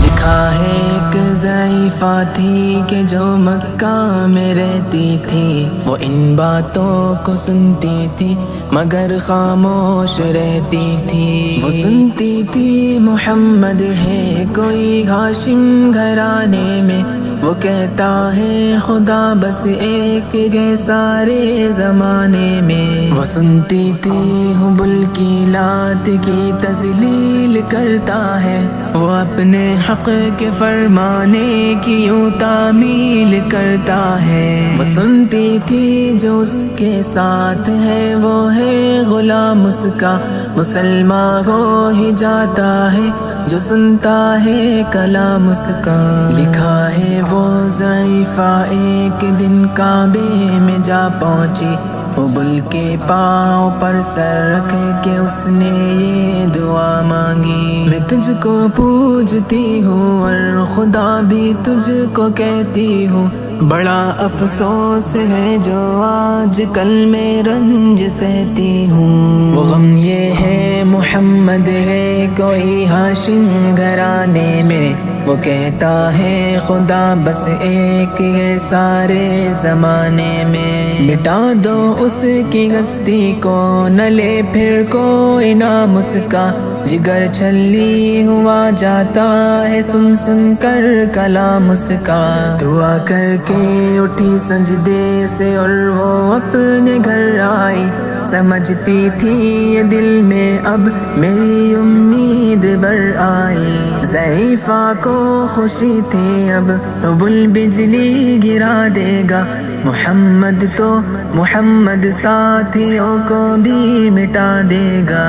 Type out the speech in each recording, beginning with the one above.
لکھا ہے ایک ضعیفہ تھی کہ جو مکہ میں رہتی تھی، وہ ان باتوں کو سنتی تھی مگر خاموش رہتی تھی۔ وہ سنتی تھی محمد ہے کوئی ہاشم گھرانے میں، وہ کہتا ہے خدا بس ایک ہے سارے زمانے میں۔ وہ سنتی تھی حبل کی لات کی تذلیل کرتا ہے، وہ اپنے حق کے فرمانے کی یوں تعمیل کرتا ہے۔ وہ سنتی تھی جو اس کے ساتھ ہے وہ ہے غلام اس کا، مسلمان ہو ہی جاتا ہے جو سنتا ہے کلام اس کا۔ لکھا ہے وہ ضعیفہ ایک دن کعبے میں جا پہنچی، حبل کے پاؤں پر سر رکھ کے اس نے یہ دعا مانگی، میں تجھ کو پوجتی ہوں اور خدا بھی تجھ کو کہتی ہوں، بڑا افسوس ہے جو آج کل میں رنج سہتی ہوں۔ وہ غم یہ ہے محمد ہے کوئی ہاشم گھرانے میں، وہ کہتا ہے خدا بس ایک ہے سارے زمانے میں۔ مٹا دو اس کی ہستی کو نہ لے پھر کوئی نام اس کا، جگر چھلی ہوا جاتا ہے سن سن کر کلام اس کا۔ دعا کر کے اٹھی سجدے سے اور وہ اپنے گھر آئی، سمجھتی تھی یہ دل میں اب میری امید بر آئی۔ ضعیفہ کو خوشی تھی اب حبل بجلی گرا دے گا، محمد تو محمد ساتھیوں کو بھی مٹا دے گا۔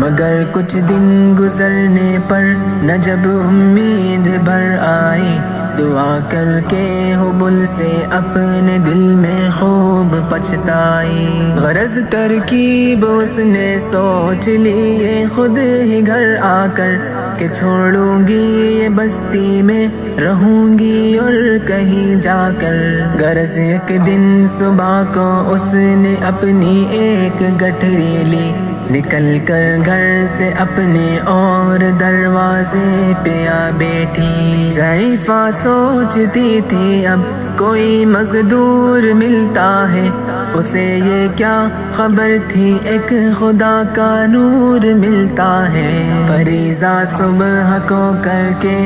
مگر کچھ دن گزرنے پر نہ جب امید بھر آئی، دعا کر کے حبل سے اپنے دل میں خوب پچھتائی۔ غرض ترکیب اس نے سوچ لی یہ خود ہی گھر آ کر، کہ چھوڑوں گی یہ بستی میں رہوں گی اور کہیں جا کر۔ غرض ایک دن صبح کو اس نے اپنی ایک گٹھری لی، نکل کر گھر سے اپنے اور دروازے پہ آ بیٹھی۔ ضعیفہ سوچتی تھی اب کوئی مزدور ملتا ہے، اسے یہ کیا خبر تھی ایک خدا کا نور ملتا ہے۔ فریضہ صبح کو کر کے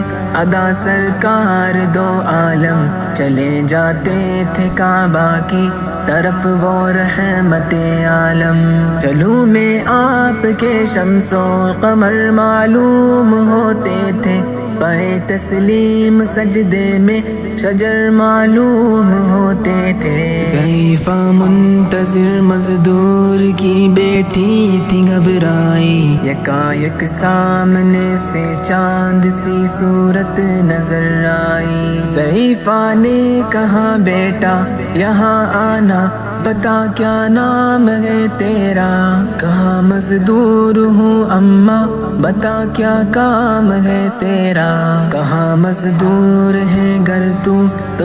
ادا سرکار دو عالم چلے جاتے تھے کعبہ کی طرف وہ رحمت عالم۔ چلوں میں آپ کے شمس و قمر معلوم ہوتے تھے، پائے تسلیم سجدے میں شجر معلوم ہوتے تھے۔ ضعیفہ منتظر مزدور کی بیٹھی تھی گھبرائی، یکایک سامنے سے چاند سی صورت نظر آئی۔ ضعیفہ نے کہا بیٹا یہاں آنا، بتا کیا نام ہے تیرا؟ کہا مزدور ہوں اماں، بتا کیا کام ہے تیرا؟ کہا مزدور ہے گر تو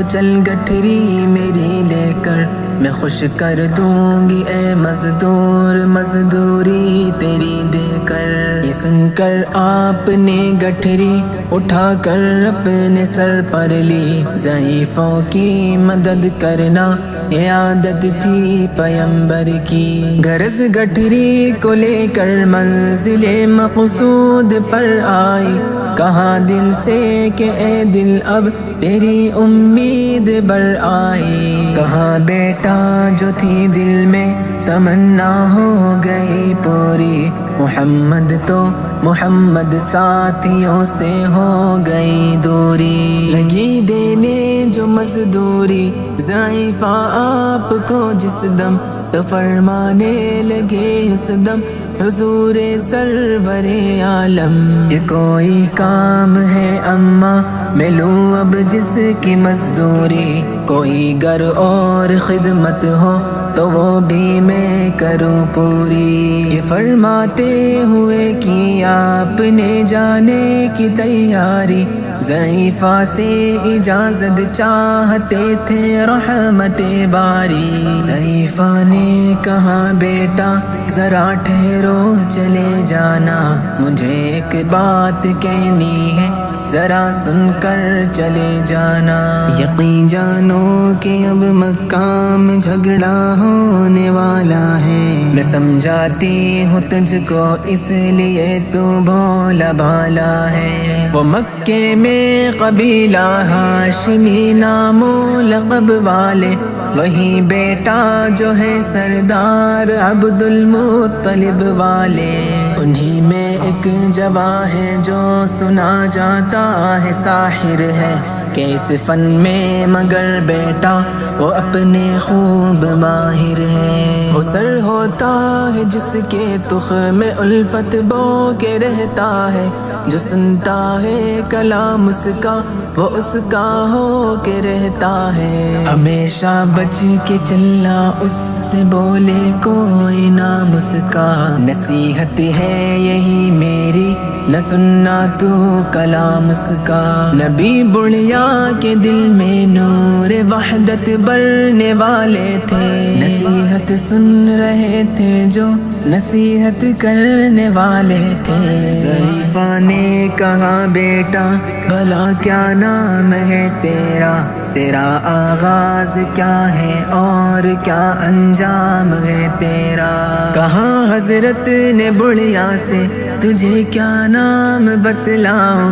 چل گٹھری میری لے کر، میں خوش کر دوں گی اے مزدور مزدوری تیری دے کر۔ یہ سن کر آپ نے گٹھری اٹھا کر اپنے سر پر لی، ضعیفوں کی مدد کرنا یہ عادت تھی پیمبر کی۔ غرض گٹھری کو لے کر منزل مقصود پر آئی، کہا دل سے کہ اے دل اب تیری امید بر آئی۔ کہا بیٹا جو تھی دل میں تمنا ہو گئی پوری، محمد تو محمد ساتھیوں سے ہو گئی دوری۔ لگی دینے جو مزدوری ضعیفہ آپ کو جس دم، تو فرمانے لگے اس دم حضور سرور عالم۔ یہ کوئی کام ہے اماں میں لوں اب جس کی مزدوری، کوئی گر اور خدمت ہو تو وہ بھی میں کروں پوری۔ یہ فرماتے ہوئے کی آپ نے جانے کی تیاری، ضعیفہ سے اجازت چاہتے تھے رحمت باری۔ ضعیفہ نے کہا بیٹا ذرا ٹھہرو چلے جانا، مجھے ایک بات کہنی ہے ذرا سن کر چلے جانا۔ یقین جانو کہ اب مکہ میں جھگڑا ہونے والا ہے، میں سمجھاتی ہوں تجھ کو اس لیے تو بھولا بھالا ہے۔ وہ مکے میں قبیلہ ہاشمی نام و لقب والے، وہی بیٹا جو ہے سردار عبد المطلب والے، انہی میں ایک جواں ہے جو سنا جاتا ہے ساحر ہے، کہ اس فن میں مگر بیٹا وہ اپنے خوب ماہر ہے۔ وہ سر ہوتا ہے جس کے تخم میں الفت بو کے رہتا ہے، جو سنتا ہے کلام اس کا وہ اس کا ہو کے رہتا ہے۔ ہمیشہ بچ کے چلنا اس سے بولے کوئی نام اس کا، نصیحت ہے یہی میری نہ سننا تو کلام اس کا۔ نبی بڑھیا کے دل میں نور وحدت بھرنے والے تھے، نصیحت سن رہے تھے جو نصیحت کرنے والے تھے۔ ضعیفہ نے کہا بیٹا بھلا کیا نام ہے تیرا، تیرا آغاز کیا ہے اور کیا انجام ہے تیرا۔ کہا حضرت نے بڑھیا سے تجھے کیا نام بتلاؤں،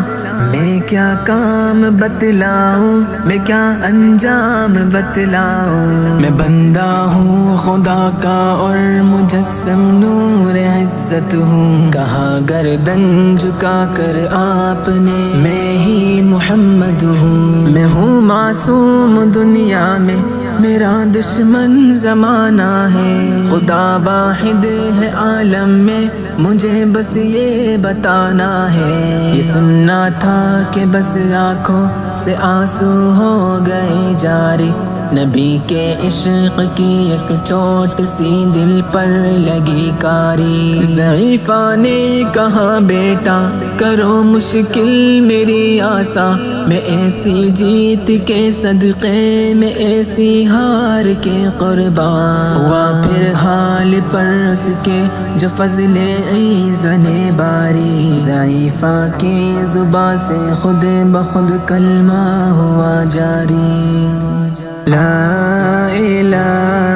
میں کیا کام بتلاؤں، میں کیا انجام بتلاؤں۔ میں بندہ ہوں خدا کا اور مجسم نور عزت ہوں، کہا گردن جھکا کر آپ نے میں ہی محمد ہوں۔ میں ہوں معصوم دنیا میں میرا دشمن زمانہ ہے، خدا واحد ہے عالم میں مجھے بس یہ بتانا ہے۔ یہ سننا تھا کہ بس آنکھوں سے آنسو ہو گئے جاری، نبی کے عشق کی ایک چوٹ سی دل پر لگی کاری۔ ضعیفہ نے کہا بیٹا کرو مشکل میری آسا، میں ایسی جیت کے صدقے میں ایسی ہار کے قربان ہوا، پھر حال پر اس کے جو فضل ایزن باری۔ ضعیفہ کی زبان سے خود بخود کلمہ ہوا جاری، لا الہ